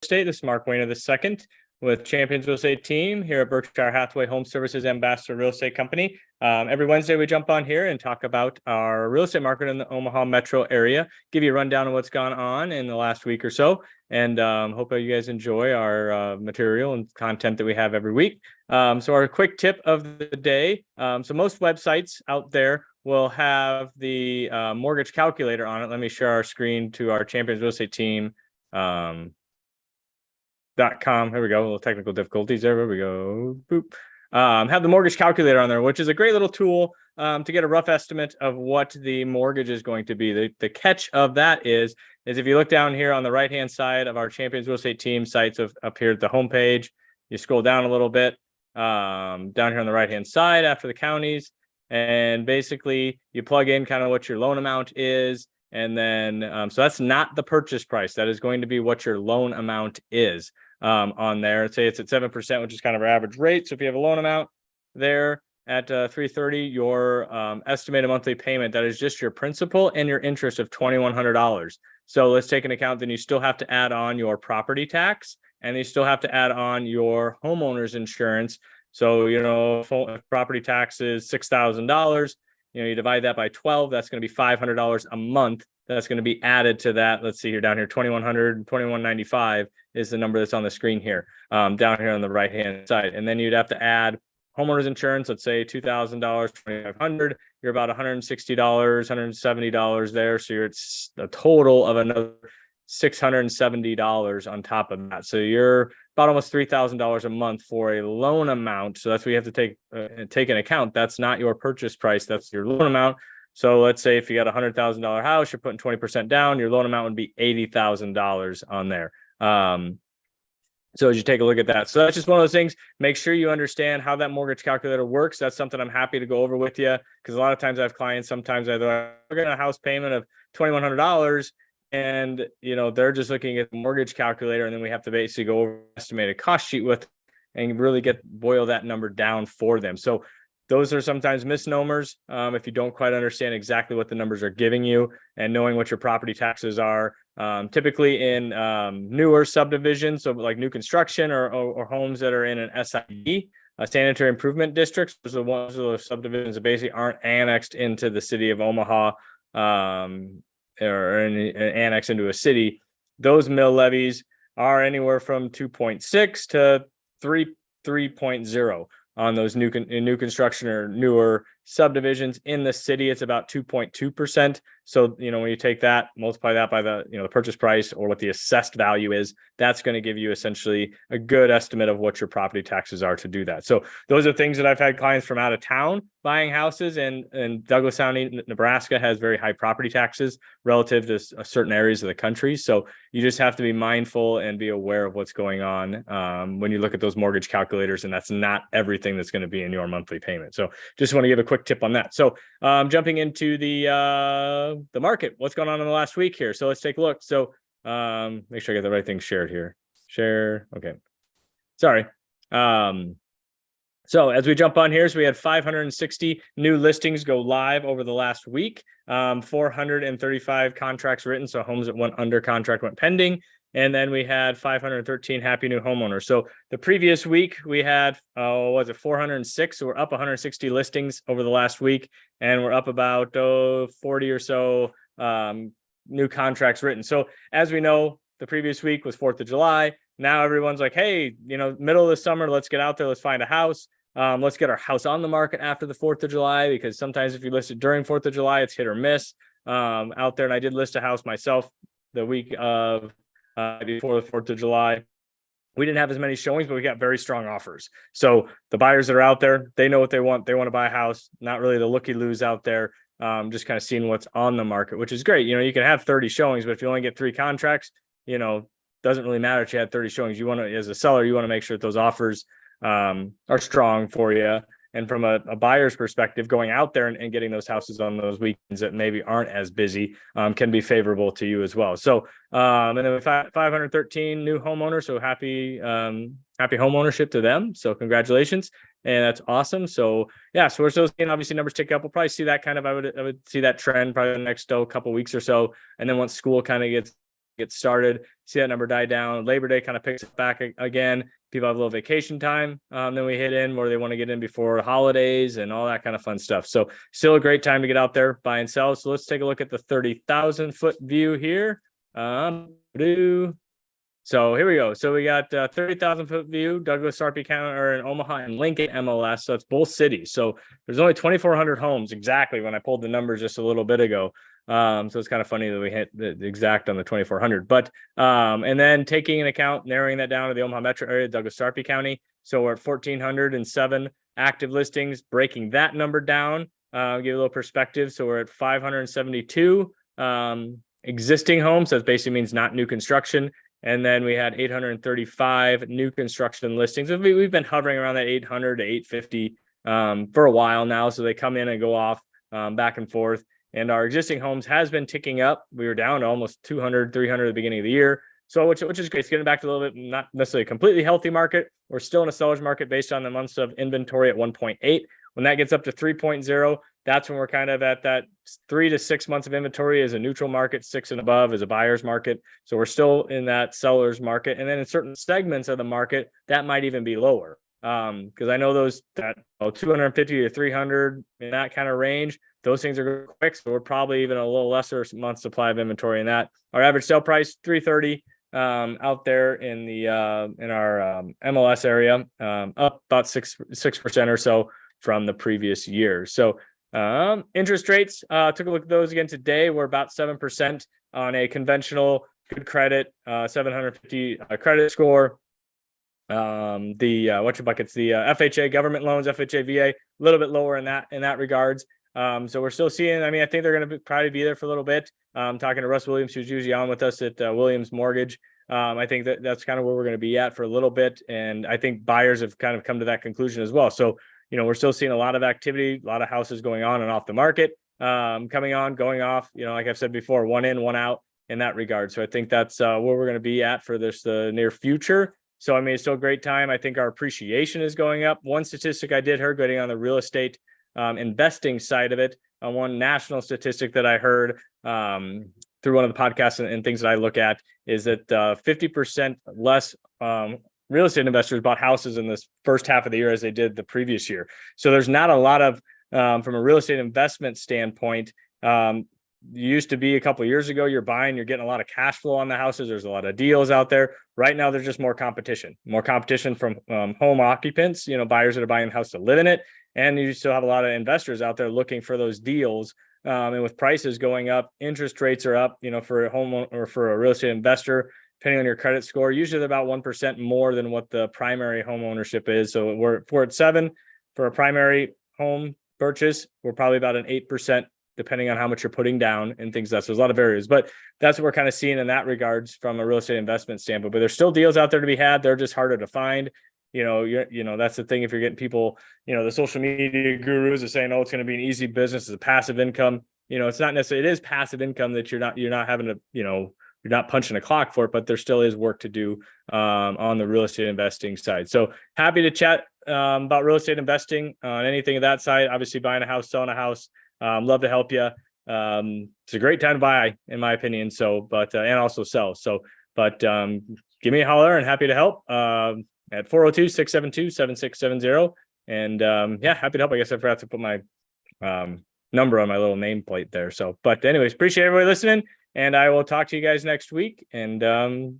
Estate. This is Mark Wehner II with Champions Real Estate Team here at Berkshire Hathaway Home Services Ambassador Real Estate Company. Every Wednesday we jump on here and talk about our real estate market in the Omaha metro area, give you a rundown of what's gone on in the last week or so, and hope you guys enjoy our material and content that we have every week. So our quick tip of the day. So most websites out there will have the mortgage calculator on it. Let me share our screen to our Champions Real Estate Team. .com. Here we go. A little technical difficulties there. There we go. Boop. Have the mortgage calculator on there, which is a great little tool to get a rough estimate of what the mortgage is going to be. The catch of that is if you look down here on the right hand side of our Champions Real Estate Team sites up here at the homepage, you scroll down a little bit down here on the right hand side after the counties, and basically you plug in kind of what your loan amount is. And then, so that's not the purchase price. That is going to be what your loan amount is on there. Let's say it's at 7%, which is kind of our average rate. So if you have a loan amount there at $330, your estimated monthly payment, that is just your principal and your interest of $2,100. So let's take into account, then you still have to add on your property tax, and you still have to add on your homeowner's insurance. So, if property tax is $6,000, you divide that by 12, that's going to be $500 a month. That's going to be added to that. Let's see here, down here, $2,100, $2,195 is the number that's on the screen here, down here on the right-hand side. And then you'd have to add homeowner's insurance, let's say $2,000, $2,500, you're about $160, $170 there. So you're at a total of another $670 on top of that. So you're about almost $3,000 a month for a loan amount. So that's what you have to take into account. That's not your purchase price. That's your loan amount. So let's say if you got a $100,000 house, you're putting 20% down, your loan amount would be $80,000 on there. So as you take a look at that, so that's just one of those things. Make sure you understand how that mortgage calculator works. That's something I'm happy to go over with you, because a lot of times I have clients, sometimes they're looking at a house payment of $2,100. And, they're just looking at the mortgage calculator, and then we have to basically go over estimated cost sheet with and really boil that number down for them. So those are sometimes misnomers if you don't quite understand exactly what the numbers are giving you, and knowing what your property taxes are. Typically in newer subdivisions, so like new construction or homes that are in an SID, a sanitary improvement district, those are ones of those subdivisions that basically aren't annexed into the city of Omaha, or annex into a city. Those mill levies are anywhere from 2.6 to 3.0 on those new construction or newer subdivisions. In the city, it's about 2.2%. So, when you take that, multiply that by the, the purchase price or what the assessed value is, that's going to give you essentially a good estimate of what your property taxes are to do that. So those are things that I've had clients from out of town buying houses, and Douglas County, Nebraska has very high property taxes relative to certain areas of the country. So you just have to be mindful and be aware of what's going on when you look at those mortgage calculators, and that's not everything that's going to be in your monthly payment. So just want to give a quick tip on that. So jumping into the market, what's going on in the last week here. So let's take a look. So make sure I get the right thing shared here. Share. Okay. Sorry. So as we jump on here, so we had 560 new listings go live over the last week, 435 contracts written. So homes that went under contract went pending. And then we had 513 happy new homeowners. So the previous week we had, 406? So we're up 160 listings over the last week, and we're up about 40 or so new contracts written. So as we know, the previous week was 4th of July. Now everyone's like, hey, middle of the summer, let's get out there, let's find a house. Let's get our house on the market after the 4th of July, because sometimes if you list it during 4th of July, it's hit or miss out there. And I did list a house myself the week of before the 4th of July. We didn't have as many showings, but we got very strong offers. So the buyers that are out there, they know what they want. They want to buy a house, not really the looky-loos out there, just kind of seeing what's on the market, which is great. You can have 30 showings, but if you only get 3 contracts, doesn't really matter if you had 30 showings. You want to, as a seller, you want to make sure that those offers are strong for you. And from a buyer's perspective, going out there and getting those houses on those weekends that maybe aren't as busy can be favorable to you as well. So, and then we 513 new homeowners. So happy home ownership to them. So congratulations. And that's awesome. So yeah, so we're still seeing obviously numbers tick up. We'll probably see that kind of, I would see that trend probably the next couple of weeks or so. And then once school kind of gets get started. See that number die down. Labor Day kind of picks it back again. People have a little vacation time. Then we hit in where they want to get in before holidays and all that kind of fun stuff. So still a great time to get out there, buy and sell. So let's take a look at the 30,000 foot view here. So here we go. So we got 30,000 foot view, Douglas, Sarpy County, or in Omaha and Lincoln MLS. So it's both cities. So there's only 2,400 homes exactly when I pulled the numbers just a little bit ago. So it's kind of funny that we hit the exact on the 2,400. But and then taking into account, narrowing that down to the Omaha metro area, Douglas, Sarpy County. So we're at 1,407 active listings. Breaking that number down, give you a little perspective. So we're at 572 existing homes. That basically means not new construction. And then we had 835 new construction listings. We've been hovering around that 800 to 850 for a while now. So they come in and go off back and forth. And our existing homes has been ticking up. We were down to almost 200, 300 at the beginning of the year. So which is great. It's getting back to a little bit, not necessarily a completely healthy market. We're still in a seller's market based on the months of inventory at 1.8. When that gets up to 3.0, that's when we're kind of at that 3 to 6 months of inventory is a neutral market, 6 and above is a buyer's market. So we're still in that seller's market. And then in certain segments of the market, that might even be lower. Because I know those that 250 to 300 in that kind of range, those things are quick. So we're probably even a little lesser month supply of inventory in that. Our average sale price, 330 out there in the in our MLS area, up about 6% or so from the previous year. So interest rates, took a look at those again today. We're about 7% on a conventional good credit, 750 credit score. The FHA government loans, FHA VA, a little bit lower in that regards. So we're still seeing, I mean, I think they're going to probably be there for a little bit. Talking to Russ Williams, who's usually on with us at Williams Mortgage. I think that's kind of where we're going to be at for a little bit. And I think buyers have kind of come to that conclusion as well. So, we're still seeing a lot of activity, a lot of houses going on and off the market, coming on, going off, like I've said before, one in, one out in that regard. So I think that's where we're going to be at for this near future. So, I mean, it's still a great time. I think our appreciation is going up. One statistic I did hear getting on the real estate investing side of it, one national statistic that I heard through one of the podcasts and things that I look at is that 50% less real estate investors bought houses in this first half of the year as they did the previous year. So there's not a lot of, from a real estate investment standpoint, used to be a couple of years ago, you're getting a lot of cash flow on the houses. There's a lot of deals out there. Right now, there's just more competition from home occupants, buyers that are buying the house to live in it. And you still have a lot of investors out there looking for those deals. And with prices going up, interest rates are up, for a home or for a real estate investor, depending on your credit score, usually they're about 1% more than what the primary home ownership is. So we're at 7 for a primary home purchase. We're probably about an 8%, depending on how much you're putting down and things. So there's a lot of areas, but that's what we're kind of seeing in that regards from a real estate investment standpoint. But there's still deals out there to be had. They're just harder to find. That's the thing. If you're getting people, the social media gurus are saying, oh, it's going to be an easy business, it's a passive income. It's not necessarily, it is passive income that you're not having to, you're not punching a clock for it, but there still is work to do on the real estate investing side. So happy to chat about real estate investing on anything of that side. Obviously buying a house, selling a house, love to help you. It's a great time to buy, in my opinion. So, but, and also sell. So, but give me a holler and happy to help. At 402-672-7670. And happy to help. I guess I forgot to put my number on my little nameplate there. So, but anyways, appreciate everybody listening. And I will talk to you guys next week. And